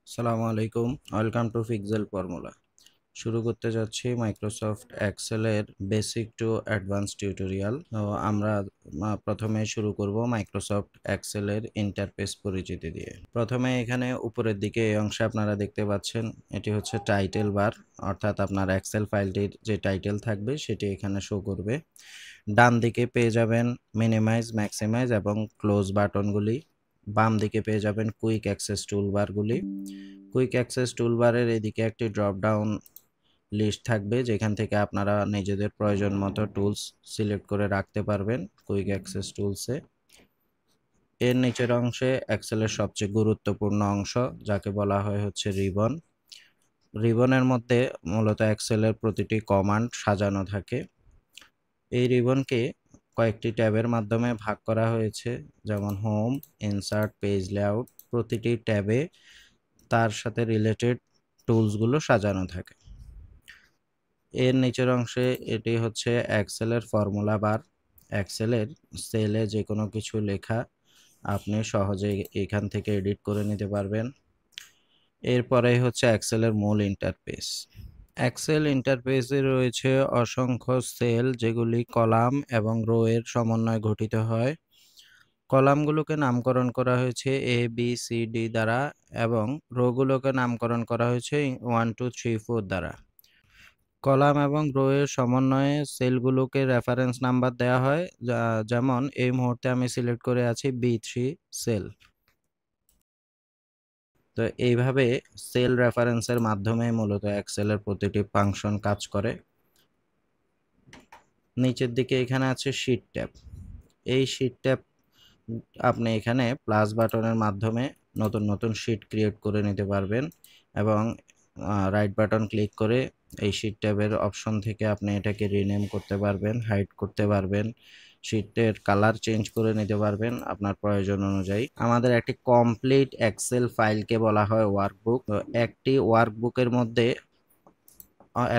আসসালামু আলাইকুম। Welcome to pixel formula. শুরু করতে যাচ্ছি মাইক্রোসফট এক্সেলের বেসিক টু অ্যাডভান্স টিউটোরিয়াল। তো আমরা প্রথমে শুরু করব মাইক্রোসফট এক্সেলের ইন্টারফেস পরিচিতি দিয়ে। প্রথমে এখানে উপরের দিকে এই অংশে আপনারা দেখতে পাচ্ছেন, এটি হচ্ছে টাইটেল বার, অর্থাৎ আপনার এক্সেল ফাইলটির যে টাইটেল থাকবে সেটি এখানে শো করবে। ডান দিকে পেয়ে যাবেন মিনিমাইজ, ম্যাক্সিমাইজ এবং ক্লোজ বাটনগুলি। বাম দিকে পেয়ে যাবেন কুইক অ্যাক্সেস টুলবারগুলি। কুইক অ্যাক্সেস টুলবারের এদিকে একটি ড্রপ ডাউন লিস্ট থাকবে, যেখান থেকে আপনারা নিজেদের প্রয়োজন মতো টুলস সিলেক্ট করে রাখতে পারবেন কুইক অ্যাক্সেস টুলসে। এর নিচের অংশে এক্সেলের সবচেয়ে গুরুত্বপূর্ণ অংশ, যাকে বলা হয় হচ্ছে রিবন। রিবনের মধ্যে মূলত এক্সেলের প্রতিটি কমান্ড সাজানো থাকে। এই রিবনকে কয়েকটি ট্যাবের মাধ্যমে ভাগ করা হয়েছে, যেমন হোম, ইনসার্ট, পেজ লেআউট। প্রতিটি ট্যাবে তার সাথে রিলেটেড টুলসগুলো সাজানো থাকে। এর নিচের অংশে এটি হচ্ছে এক্সেলের ফর্মুলা বার। এক্সেলের সেলে যে কোনো কিছু লেখা আপনি সহজে এখান থেকে এডিট করে নিতে পারবেন। এরপরে হচ্ছে এক্সেলের মূল ইন্টারফেস। এক্সেল ইন্টারফেসে রয়েছে অসংখ্য সেল, যেগুলি কলাম এবং রো এর সমন্বয়ে গঠিত হয়। কলামগুলোকে নামকরণ করা হয়েছে এ বি সি ডি দ্বারা এবং রোগুলোকে নামকরণ করা হয়েছে 1 2 3 4 দ্বারা। কলাম এবং রো এর সমন্বয়ে সেলগুলোকে রেফারেন্স নাম্বার দেওয়া হয়, যেমন এই মুহূর্তে আমি সিলেক্ট করে আছি B3 সেল। তো এইভাবে সেল রেফারেন্সের মাধ্যমে মূলত এক্সেলের প্রতিটি ফাংশন কাজ করে। নিচের দিকে এখানে আছে শিট ট্যাব। এই শিট ট্যাব আপনি এখানে প্লাস বাটনের মাধ্যমে নতুন নতুন শিট ক্রিয়েট করে নিতে পারবেন এবং রাইট বাটন ক্লিক করে এই শিট ট্যাবের অপশন থেকে আপনি এটাকে রিনেম করতে পারবেন, হাইড করতে পারবেন, শিটের কালার চেঞ্জ করে নিতে পারবেন আপনার প্রয়োজন অনুযায়ী। আমাদের একটি কমপ্লিট এক্সেল ফাইলকে বলা হয় ওয়ার্কবুক। তো একটি ওয়ার্কবুকের মধ্যে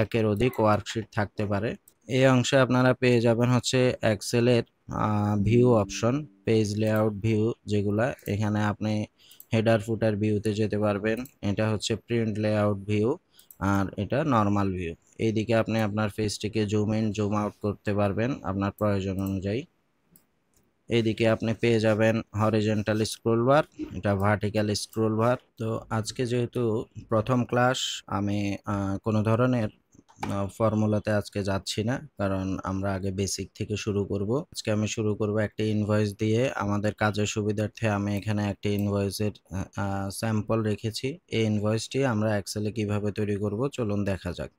একের অধিক ওয়ার্কশিট থাকতে পারে। এই অংশে আপনারা পেয়ে যাবেন হচ্ছে এক্সেলের view option, page layout view, যেগুলা এখানে আপনি হেডার ফুটার ভিউতে যেতে পারবেন। এটা হচ্ছে প্রিন্ট লেআউট ভিউ আর এটা নর্মাল ভিউ। এইদিকে আপনি আপনার পেজটিকে জুম ইন জুম আউট করতে পারবেন আপনার প্রয়োজন অনুযায়ী। এইদিকে আপনি পেয়ে যাবেন হরিজন্টাল স্ক্রোল বার, এটা ভার্টিক্যাল স্ক্রোল বার। তো আজকে যেহেতু প্রথম ক্লাস, আমি কোনো ধরনের ফর্মুলাতে আজকে যাচ্ছি না, কারণ আমরা আগে বেসিক থেকে শুরু করব। আজকে আমি শুরু করব একটা ইনভয়েস দিয়ে। আমাদের কাজের সুবিধার্থে আমি এখানে একটা ইনভয়েসের স্যাম্পল রেখেছি। এই ইনভয়েসটি আমরা এক্সেলে কিভাবে তৈরি করব চলুন দেখা যাক।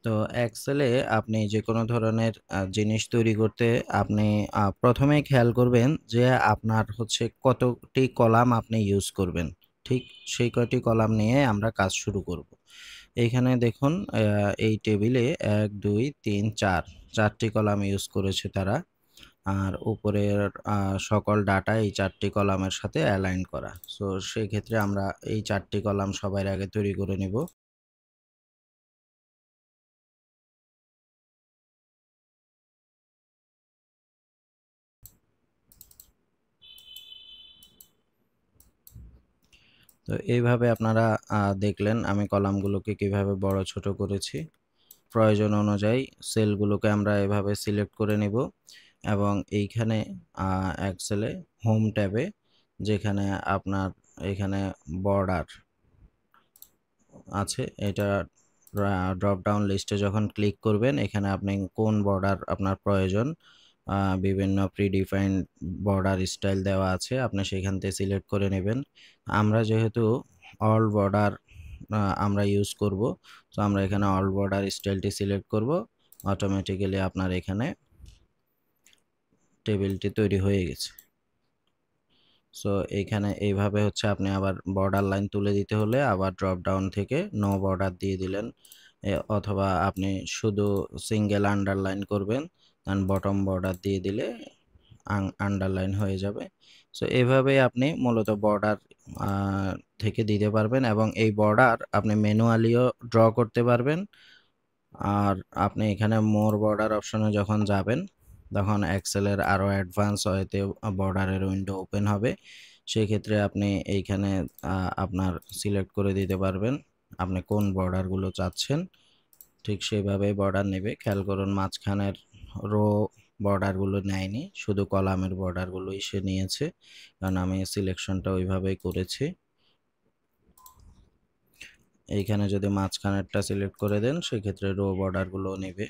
তো এক্সেলে আপনি যে কোনো ধরনের জিনিস তৈরি করতে আপনি প্রথমেই খেয়াল করবেন যে আপনার হচ্ছে কতটি কলাম আপনি ইউজ করবেন। ঠিক সেই কয়টি কলাম নিয়ে আমরা কাজ শুরু করব। এইখানে দেখুন, এই টেবিলে 1 2 3 4 চারটি কলাম ইউজ করেছে তারা। আর উপরের সকল ডাটা এই চারটি কলামের সাথে অ্যালাইন করা। সো সেই ক্ষেত্রে আমরা এই চারটি কলাম সবার আগে তৈরি করে নিব। তো এইভাবে আপনারা দেখলেন আমি কলামগুলোকে কিভাবে বড় ছোট করেছি। প্রয়োজন অনুযায়ী সেলগুলোকে আমরা এভাবে সিলেক্ট করে নিব এবং এইখানে এক্সেলে হোম ট্যাবে, যেখানে আপনার এখানে বর্ডার আছে, এটা ড্রপ ডাউন লিস্টে যখন ক্লিক করবেন, এখানে আপনি কোন বর্ডার আপনার প্রয়োজন, বিভিন্ন প্রিডিফাইন্ড বর্ডার স্টাইল দেওয়া আছে, আপনি সেখান থেকে সিলেক্ট করে নেবেন। আমরা যেহেতু অল বর্ডার আমরা ইউজ করব, তো আমরা এখানে অল বর্ডার স্টাইলটি সিলেক্ট করব। অটোমেটিক্যালি আপনার এখানে টেবিলটি তৈরি হয়ে গেছে। সো এইখানে এইভাবে হচ্ছে আপনি আবার বর্ডার লাইন তুলে দিতে হলে আবার ড্রপ ডাউন থেকে নো বর্ডার দিয়ে দিলেন, অথবা আপনি শুধু সিঙ্গেল আন্ডারলাইন করবেন, অ্যান্ড বটম বর্ডার দিয়ে দিলে আন্ডারলাইন হয়ে যাবে। সো এইভাবেই আপনি মূলত বর্ডার থেকে দিতে পারবেন এবং এই বর্ডার আপনি ম্যানুয়ালিও ড্র করতে পারবেন। আর আপনি এখানে মোর বর্ডার অপশনে যখন যাবেন, তখন এক্সেলের আরও অ্যাডভান্স হয়তো বর্ডারের উইন্ডো ওপেন হবে, সেই ক্ষেত্রে আপনি এইখানে আপনার সিলেক্ট করে দিতে পারবেন আপনি কোন বর্ডারগুলো চাচ্ছেন। ঠিক সেইভাবে বর্ডার নেবে। খেয়াল করুন মাঝখানের রো বর্ডারগুলো নেয়নি, শুধু কলামের বর্ডারগুলোই সে নিয়েছে, কারণ আমি সিলেকশনটা ওইভাবেই করেছি। এইখানে যদি মাঝখানেরটা সিলেক্ট করে দেন সেক্ষেত্রে রো বর্ডারগুলো নেবে।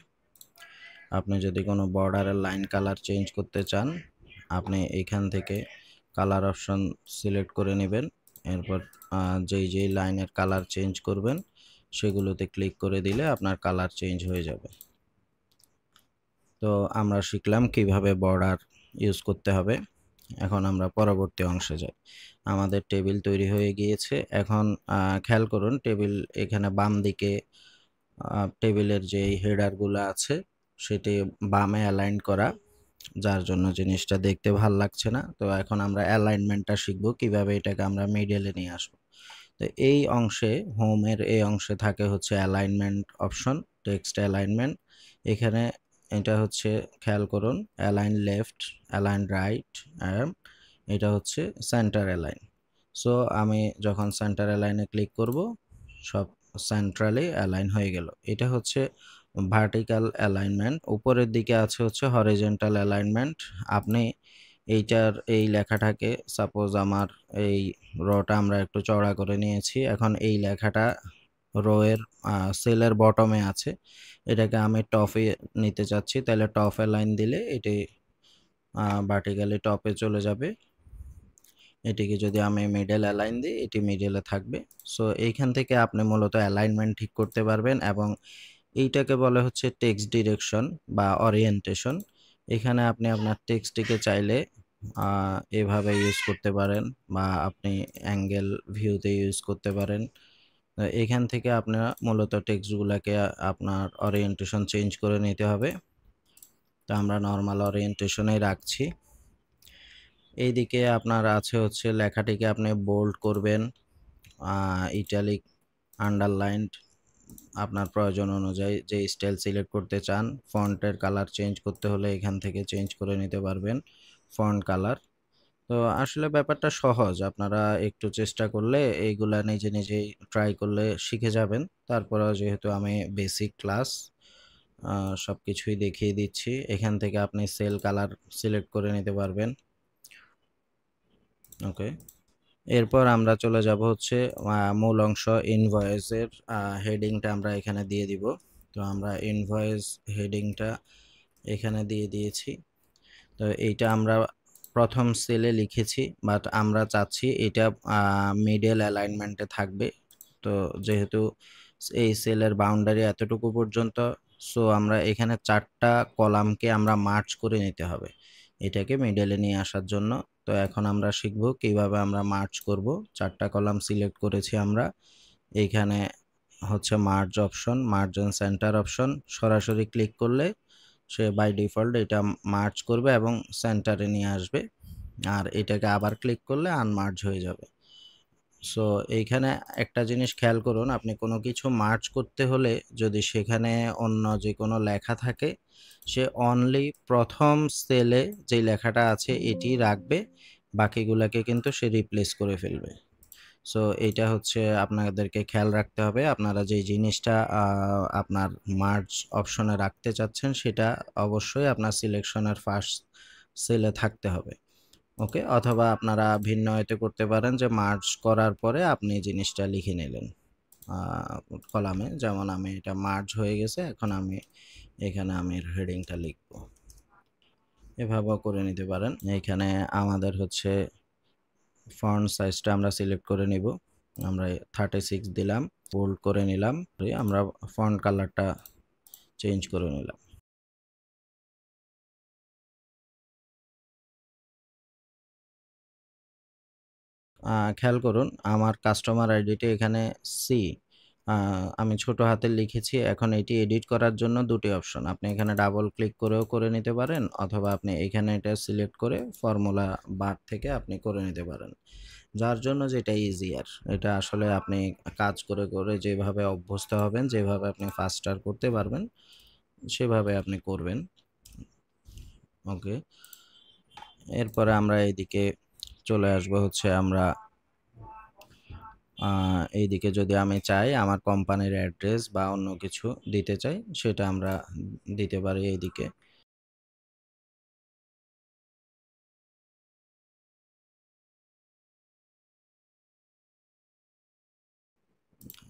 আপনি যদি কোনো বর্ডারের লাইন কালার চেঞ্জ করতে চান আপনি এইখান থেকে কালার অপশন সিলেক্ট করে নেবেন। এরপর যেই লাইনের কালার চেঞ্জ করবেন সেগুলোতে ক্লিক করে দিলে আপনার কালার চেঞ্জ হয়ে যাবে। তো আমরা শিখলাম কিভাবে বর্ডার ইউজ করতে হবে। এখন আমরা পরবর্তী অংশে যাই। আমাদের টেবিল তৈরি হয়ে গিয়েছে। এখন খেয়াল করুন টেবিল এখানে বাম দিকে টেবিলের যে হেডারগুলো আছে সেটি বামে অ্যালাইন করা, যার জন্য জিনিসটা দেখতে ভাল লাগছে না। তো এখন আমরা অ্যালাইনমেন্টটা শিখব কিভাবে এটাকে আমরা মিডলে নিয়ে আসব। তো এই অংশে হোমের এই অংশে থাকে হচ্ছে অ্যালাইনমেন্ট অপশন, টেক্সট অ্যালাইনমেন্ট। এখানে এটা হচ্ছে খেয়াল করুন অ্যালাইন লেফট, অ্যালাইন রাইট, আর এটা হচ্ছে সেন্টার অ্যালাইন। সো আমি যখন সেন্টার অ্যালাইনে ক্লিক করব সব সেন্ট্রালি অ্যালাইন হয়ে গেল। এটা হচ্ছে ভার্টিক্যাল অ্যালাইনমেন্ট। উপরের দিকে আছে হচ্ছে হরিজন্টাল অ্যালাইনমেন্ট। আপনি এইটার এই লেখাটাকে সাপোজ আমার এই রটা আমরা একটু চওড়া করে নিয়েছি, এখন এই লেখাটা রোয়ের সেলের বটমে আছে, এটাকে আমি টপে নিতে চাচ্ছি, তাহলে টপ অ্যালাইন দিলে এটি ভার্টিক্যালি টপে চলে যাবে। এটিকে যদি আমি মিডল অ্যালাইন দিই এটি মিডলে থাকবে। সো এইখান থেকে আপনি মূলত অ্যালাইনমেন্ট ঠিক করতে পারবেন এবং এইটাকে বলা হচ্ছে টেক্সট ডিরেকশন বা অরিয়েন্টেশন। এখানে আপনি আপনার টেক্সটটিকে চাইলে এভাবে ইউজ করতে পারেন বা আপনি অ্যাঙ্গেল ভিউতে ইউজ করতে পারেন। এখান থেকে আপনারা মূলত টেক্সটগুলোকে আপনার অরিয়েন্টেশন চেঞ্জ করে নিতে হবে। তো আমরা নর্মাল অরিয়েন্টেশনেই রাখছি। এইদিকে আপনার আছে হচ্ছে লেখাটিকে আপনি বোল্ড করবেন, ইটালিক, আন্ডারলাইনড, আপনার প্রয়োজন অনুযায়ী যে স্টাইল সিলেক্ট করতে চান। ফন্টের কালার চেঞ্জ করতে হলে এখান থেকে চেঞ্জ করে নিতে পারবেন ফন্ট কালার। তো আসলে ব্যাপারটা সহজ, আপনারা একটু চেষ্টা করলে এইগুলা নিজে নিজেই ট্রাই করলে শিখে যাবেন। তারপরেও যেহেতু আমি বেসিক ক্লাস সব কিছুই দেখিয়ে দিচ্ছি, এখান থেকে আপনি সেল কালার সিলেক্ট করে নিতে পারবেন। ওকে, এরপর আমরা চলে যাব হচ্ছে মূল অংশ ইনভয়েসের হেডিংটা আমরা এখানে দিয়ে দিব। তো আমরা ইনভয়েস হেডিংটা এখানে দিয়ে দিয়েছি। তো এইটা আমরা প্রথম সেলে লিখেছি, বাট আমরা চাচ্ছি এটা মিডল অ্যালাইনমেন্টে থাকবে। তো যেহেতু এই সেলের বাউন্ডারি এতটুকু পর্যন্ত, সো আমরা এখানে 4টা কলামকে আমরা মার্চ করে নিতে হবে এটাকে মিডলে নিয়ে আসার জন্য। তো এখন আমরা শিখব কিভাবে আমরা মার্চ করব। 4টা কলাম সিলেক্ট করেছি আমরা। এইখানে হচ্ছে merge option, merge and center option, সরাসরি ক্লিক করলে সে বাই ডিফল্ট এটা মার্চ করবে এবং সেন্টারে নিয়ে আসবে, আর এটাকে আবার ক্লিক করলে আনমার্জ হয়ে যাবে। সো এইখানে একটা জিনিস খেয়াল করুন, আপনি কোনো কিছু মার্চ করতে হলে যদি সেখানে অন্য যে কোনো লেখা থাকে সে অনলি প্রথম সেলে যে লেখাটা আছে এটি রাখবে, বাকিগুলোকে কিন্তু সে রিপ্লেস করে ফেলবে। সো এইটা হচ্ছে আপনাদেরকে খেয়াল রাখতে হবে। আপনারা যে জিনিসটা আপনার মার্জ অপশনে রাখতে চাচ্ছেন সেটা অবশ্যই আপনার সিলেকশনের ফার্স্ট সেলে থাকতে হবে। ওকে, অথবা আপনারা ভিন্ন হয়তো করতে পারেন যে মার্জ করার পরে আপনি জিনিসটা লিখে নিলেন কলামে, যেমন আমি এটা মার্জ হয়ে গেছে, এখন আমি এখানে আমি হেডিংটা লিখব, এভাবেও করে নিতে পারেন। এখানে আমাদের হচ্ছে ফন্ট সাইজটা আমরা সিলেক্ট করে নিব, আমরা 36 দিলাম, বোল্ড করে নিলাম, আমরা ফন্ট কালারটা চেঞ্জ করে নিলাম। খেয়াল করুন আমার কাস্টমার আইডিটা এখানে সি, আমি ছোট হাতে লিখেছি। এখন এটি এডিট করার জন্য দুটি অপশন, আপনি এখানে ডাবল ক্লিক করেও করে নিতে পারেন, অথবা আপনি এখানে এটা সিলেক্ট করে ফর্মুলা বার থেকে আপনি করে নিতে পারেন, যার জন্য যেটা ইজিয়ার। এটা আসলে আপনি কাজ করে করে যেভাবে অভ্যস্ত হবেন, যেভাবে আপনি ফাস্টার করতে পারবেন সেভাবে আপনি করবেন। ওকে, এরপরে আমরা এইদিকে চলে আসবো হচ্ছে আমরা এইদিকে যদি আমি চাই আমার কোম্পানির অ্যাড্রেস বা অন্য কিছু দিতে চাই সেটা আমরা দিতে পারি এইদিকে।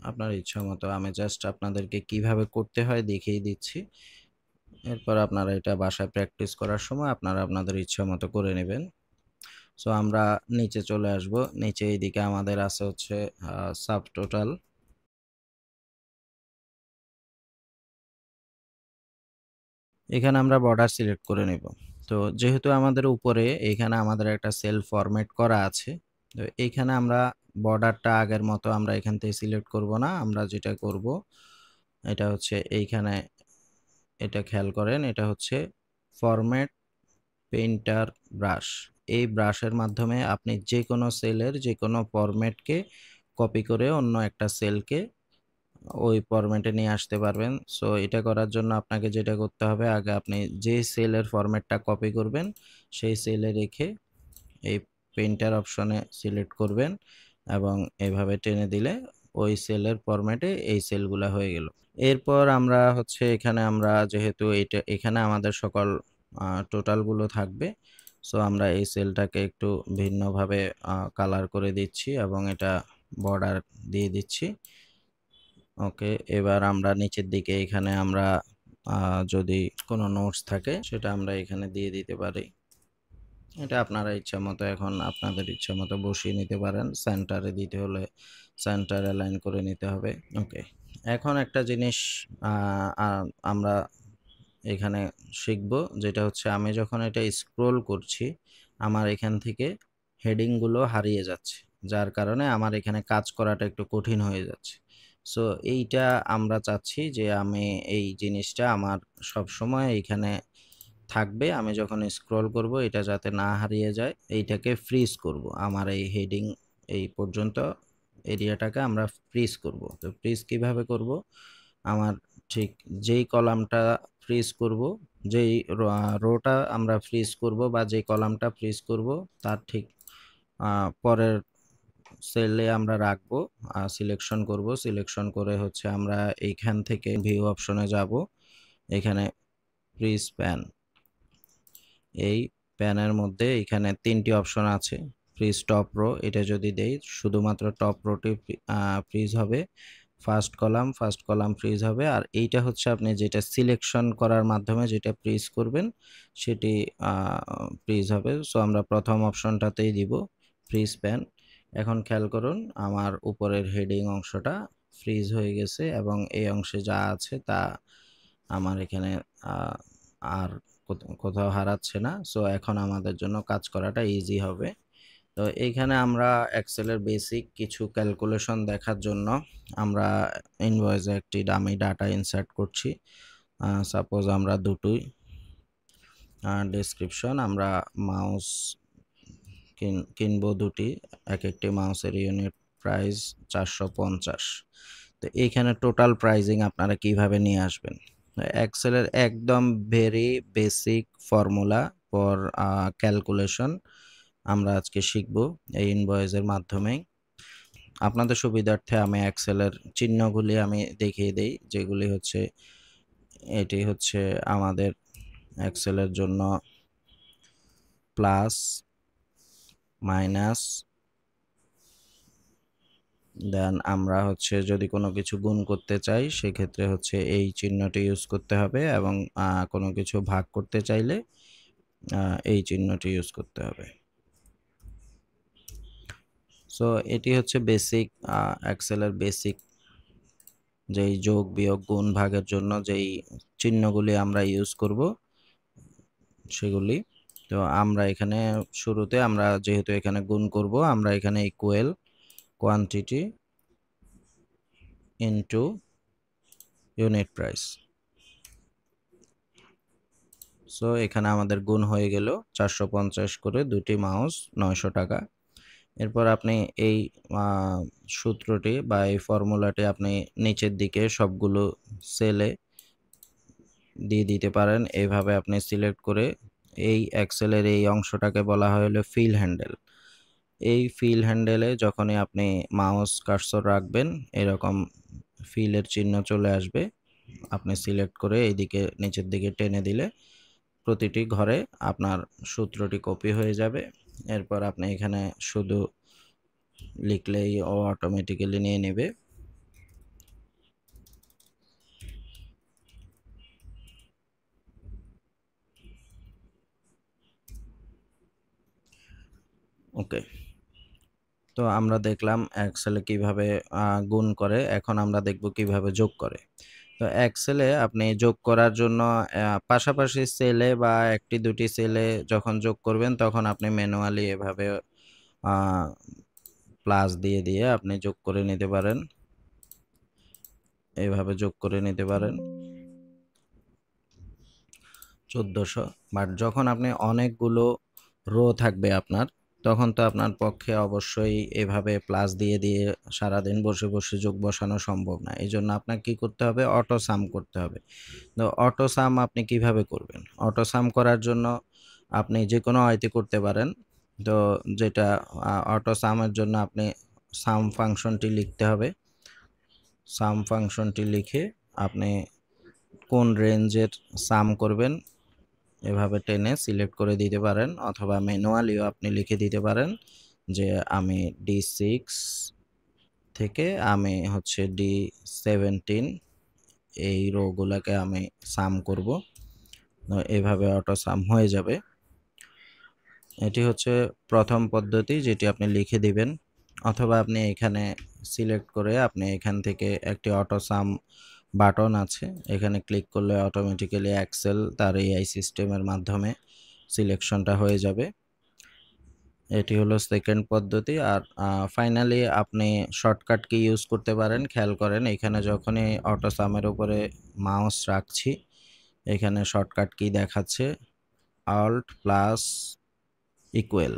আপনার ইচ্ছা মতো আমি জাস্ট আপনাদেরকে কিভাবে করতে হয় দেখিয়ে দিচ্ছি। এরপর আপনারা এটা বাসায় প্র্যাকটিস করার সময় আপনারা আপনাদের ইচ্ছা মতো করে নেবেন। সো আমরা নিচে চলে আসব। নিচে এইদিকে আমাদের আছে হচ্ছে সাব টোটাল। এখানে আমরা বর্ডার সিলেক্ট করে নেব। তো যেহেতু আমাদের উপরে এখানে আমাদের একটা সেল ফরম্যাট করা আছে, তো এইখানে আমরা বর্ডারটা আগের মতো আমরা এখান থেকে সিলেক্ট করব না। আমরা যেটা করব এটা হচ্ছে এইখানে, এটা খেয়াল করেন, এটা হচ্ছে ফরম্যাট পেইন্টার ব্রাশ। এই ব্রাশের মাধ্যমে আপনি যে কোনো সেলের যে কোনো ফরম্যাটকে কপি করে অন্য একটা সেলকে ওই ফরম্যাটে নিয়ে আসতে পারবেন। সো এটা করার জন্য আপনাকে যেটা করতে হবে, আগে আপনি যে সেলের ফরম্যাটটা কপি করবেন সেই সেলে রেখে এই পেইন্টার অপশনে সিলেক্ট করবেন এবং এভাবে টেনে দিলে ওই সেলের ফরম্যাটে এই সেলগুলা হয়ে গেল। এরপর আমরা হচ্ছে এখানে আমরা যেহেতু এটা এখানে আমাদের সকল টোটালগুলো থাকবে, সো আমরা এই সেলটাকে একটু ভিন্নভাবে কালার করে দিচ্ছি এবং এটা বর্ডার দিয়ে দিচ্ছি। ওকে, এবার আমরা নিচের দিকে এখানে আমরা যদি কোনো নোটস থাকে সেটা আমরা এখানে দিয়ে দিতে পারি। এটা আপনারা ইচ্ছা মতো এখন আপনাদের ইচ্ছা মতো বসিয়ে নিতে পারেন। সেন্টারে দিতে হলে সেন্টার অ্যালাইন করে নিতে হবে। ওকে, এখন একটা জিনিস আমরা এখানে শিখব, যেটা হচ্ছে আমি যখন এটা স্ক্রোল করছি আমার এখান থেকে হেডিংগুলো হারিয়ে যাচ্ছে, যার কারণে আমার এখানে কাজ করাটা একটু কঠিন হয়ে যাচ্ছে। সো এইটা আমরা চাচ্ছি যে আমি এই জিনিসটা আমার সব সময় এইখানে থাকবে। আমি যখন স্ক্রল করব এটা যাতে না হারিয়ে যায়, এইটাকে ফ্রিজ করব। আমার এই হেডিং এই পর্যন্ত এরিয়াটাকে আমরা ফ্রিজ করব। তো ফ্রিজ কিভাবে করব, আমার ঠিক যেই কলামটা ফ্রিজ করব, যেই রোটা আমরা ফ্রিজ করব বা যেই কলামটা ফ্রিজ করব তার ঠিক পরের সেলে আমরা রাখবো, সিলেকশন করব। সিলেকশন করে হচ্ছে আমরা এইখান থেকে ভিউ অপশনে যাব। এখানে ফ্রিজ প্যান, এই প্যানের মধ্যে এখানে তিনটি অপশন আছে। ফ্রিজ টপ রো, এটা যদি দেই শুধুমাত্র টপ রোটি ফ্রিজ হবে। ফার্স্ট কলাম ফ্রিজ হবে। আর এইটা হচ্ছে আপনি যেটা সিলেকশন করার মাধ্যমে যেটা ফ্রিজ করবেন সেটি ফ্রিজ হবে। সো আমরা প্রথম অপশনটাতেই দিব ফ্রিজ প্যান। এখন খেয়াল করুন আমার উপরের হেডিং অংশটা ফ্রিজ হয়ে গেছে এবং এই অংশে যা আছে তা আমার এখানে আর কোথাও হারাচ্ছে না। সো এখন আমাদের জন্য কাজ করাটা ইজি হবে। তো এইখানে আমরা এক্সেলের বেসিক কিছু ক্যালকুলেশন দেখার জন্য আমরা ইনভয়েসে একটি ডামি ডাটা ইনসার্ট করছি। সাপোজ আমরা দুটোই ডেসক্রিপশন, আমরা মাউস কিনবো দুটি, এক একটি মাউসের ইউনিট প্রাইস 450। তো এইখানে টোটাল প্রাইজিং আপনারা কিভাবে নিয়ে আসবেন, এক্সেলের একদম very basic formula for calculation আমরা আজকে শিখব এই ইনভয়েসের মাধ্যমে। আপনাদের সুবিধার্থে আমি এক্সেলের চিহ্নগুলি আমি দেখিয়ে দেই, যেগুলি হচ্ছে এটি হচ্ছে আমাদের এক্সেলের জন্য প্লাস, মাইনাস, দেন আমরা হচ্ছে যদি কোনো কিছু গুণ করতে চাই সেক্ষেত্রে হচ্ছে এই চিহ্নটি ইউজ করতে হবে এবং কোনো কিছু ভাগ করতে চাইলে এই চিহ্নটি ইউজ করতে হবে। সো এটি হচ্ছে বেসিক এক্সেলের বেসিক যেই যোগ বিয়োগ গুণ ভাগের জন্য যেই চিহ্নগুলি আমরা ইউজ করব সেগুলি। তো আমরা এখানে শুরুতে আমরা যেহেতু এখানে গুণ করব, আমরা এখানে equal quantity into unit price. So এখানে আমাদের গুণ হয়ে গেল 450 করে দুটি মাউস 900 টাকা। এরপর আপনি এই সূত্রটি বা এই ফর্মুলাটি আপনি নিচের দিকে সবগুলো সেলে দিয়ে দিতে পারেন। এইভাবে আপনি সিলেক্ট করে এই এক্সেলের এই অংশটাকে বলা হয় হলো ফিল হ্যান্ডেল। এই ফিল হ্যান্ডেলে যখনই আপনি মাউস কার্সর রাখবেন এরকম ফিলের চিহ্ন চলে আসবে, আপনি সিলেক্ট করে এইদিকে নিচের দিকে টেনে দিলে প্রতিটি ঘরে আপনার সূত্রটি কপি হয়ে যাবে। এরপর আপনি এখানে শুধু লিখলেই ও অটোমেটিক্যালি নিয়ে নেবে। ওকে, তো আমরা দেখলাম এক্সেলে কিভাবে গুণ করে, এখন আমরা দেখব কিভাবে যোগ করে। তো এক্সেলে আপনি যোগ করার জন্য পাশাপাশি সেলে বা একটি দুটি সেলে যখন যোগ করবেন তখন আপনি ম্যানুয়ালি এভাবে প্লাস দিয়ে দিয়ে আপনি যোগ করে নিতে পারেন, এইভাবে যোগ করে নিতে পারেন 1400। বাট যখন আপনি অনেকগুলো রো থাকবে আপনার, তখন তো আপনার পক্ষে অবশ্যই এভাবে প্লাস দিয়ে দিয়ে সারাদিন বসে বসে যোগ বসানো সম্ভব না। এই জন্য আপনাকে কি করতে হবে, অটো সাম করতে হবে। তো অটো সাম আপনি কিভাবে করবেন? অটো সাম করার জন্য আপনি যে কোনো আয়তে করতে পারেন। তো যেটা অটো সামের জন্য আপনি সাম ফাংশনটি লিখতে হবে। সাম ফাংশনটি লিখে আপনি কোন রেঞ্জের সাম করবেন এভাবে টেনে সিলেক্ট করে দিতে পারেন, অথবা ম্যানুয়ালিও আপনি লিখে দিতে পারেন যে আমি D6 থেকে আমি হচ্ছে D17 এই রোগুলোকে আমি সাম করব। এভাবে অটো সাম হয়ে যাবে। এটি হচ্ছে প্রথম পদ্ধতি, যেটি আপনি লিখে দিবেন, অথবা আপনি এখানে সিলেক্ট করে আপনি এখান থেকে একটি অটো সাম বাটন আছে, এখানে ক্লিক করলে অটোমেটিক্যালি এক্সেল তার এআই সিস্টেমের মাধ্যমে সিলেকশনটা হয়ে যাবে। এটি হলো সেকেন্ড পদ্ধতি। আর ফাইনালি আপনি শর্টকাট কি ইউজ করতে পারেন, খেয়াল করেন এখানে যখনই অটো সামের উপরে মাউস রাখছি এখানে শর্টকাট কি দেখাচ্ছে অল্ট প্লাস ইকুয়াল।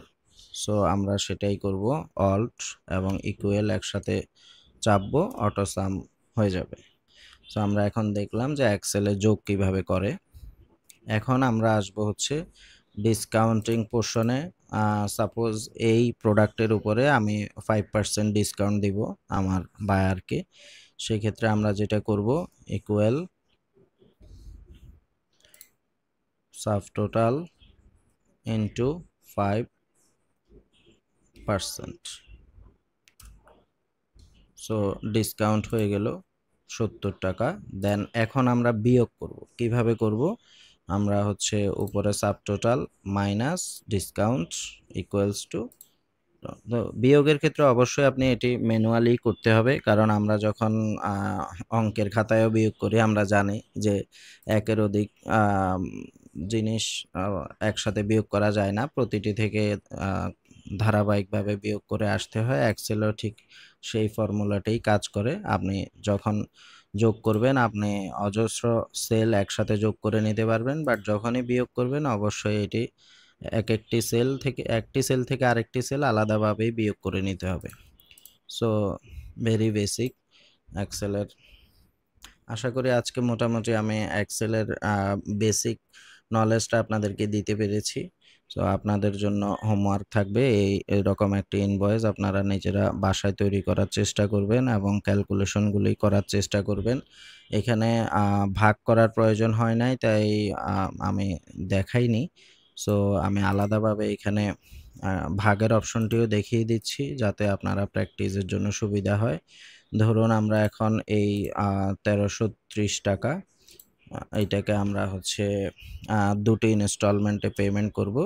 সো আমরা সেটাই করব, অল্ট এবং ইকুয়াল একসাথে চাপবো, অটো সাম হয়ে যাবে। সো আমরা এখন দেখলাম যে এক্সেলে যোগ কিভাবে করে। এখন আমরা আসব হচ্ছে ডিসকাউন্টিং পোর্শনে। সাপোজ এই প্রোডাক্টের উপরে আমি 5% ডিসকাউন্ট দিব আমার বায়ারকে, সেক্ষেত্রে আমরা যেটা করব equal sub total into 5%। So discount হয়ে গেল 70 টাকা। দেন এখন আমরা বিয়োগ করব, কিভাবে করব? আমরা হচ্ছে উপরে sub total minus discount equals to, তো বিয়োগের ক্ষেত্রে অবশ্যই আপনি এটি ম্যানুয়ালি করতে হবে, কারণ আমরা যখন অঙ্কের খাতায়ও বিয়োগ করি আমরা জানি যে একের অধিক জিনিস একসাথে বিয়োগ করা যায় না, প্রতিটি থেকে ধারাবাহিকভাবে বিয়োগ করে আসতে হয়। এক্সেলও ঠিক সেই ফর্মুলাটাই কাজ করে। আপনি যখন যোগ করবেন আপনি অজস্র সেল একসাথে যোগ করে নিতে পারবেন, বাট যখনই বিয়োগ করবেন অবশ্যই এটি একটি সেল থেকে আরেকটি সেল আলাদাভাবেই বিয়োগ করে নিতে হবে। সো ভেরি বেসিক এক্সেলের। আশা করি আজকে মোটামুটি আমি এক্সেলের বেসিক নলেজটা আপনাদেরকে দিতে পেরেছি। সো আপনাদের জন্য হোমওয়ার্ক থাকবে, এরকম একটি ইনভয়েস আপনারা নিজেরা বাসায় তৈরি করার চেষ্টা করবেন এবং ক্যালকুলেশনগুলি করার চেষ্টা করবেন। এখানে ভাগ করার প্রয়োজন হয় নাই, তাই আমি দেখাইনি। সো আমি আলাদাভাবে এখানে ভাগের অপশনটিও দেখিয়ে দিচ্ছি যাতে আপনারা প্র্যাকটিসের জন্য সুবিধা হয়। ধরুন আমরা এখন এই 1330 টাকা এইটাকে আমরা হচ্ছে দুটি ইনস্টলমেন্টে পেমেন্ট করব।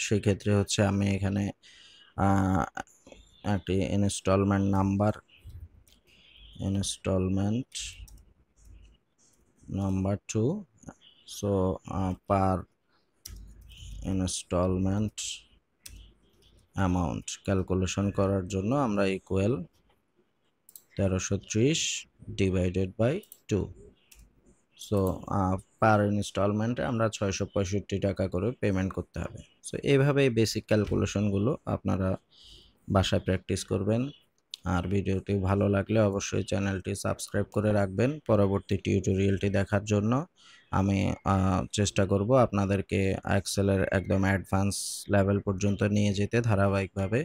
সেক্ষেত্রে হচ্ছে আমি এখানে একটি installment number 2, so per installment amount calculation করার জন্য আমরা equal 1330 divided by 2। So per ইনস্টলমেন্টে আমরা 665 টাকা করে পেমেন্ট করতে হবে। সো এইভাবে বেসিক ক্যালকুলেশনগুলো আপনারা বাসায় প্র্যাকটিস করবেন। আর ভিডিওটি ভালো লাগলে অবশ্যই চ্যানেলটি সাবস্ক্রাইব করে রাখবেন পরবর্তী টিউটোরিয়ালটি দেখার জন্য। আমি চেষ্টা করব আপনাদেরকে এক্সেলের একদম অ্যাডভান্স লেভেল পর্যন্ত নিয়ে যেতে ধারাবাহিকভাবে।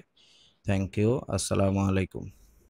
Thank you. আসসালামু আলাইকুম।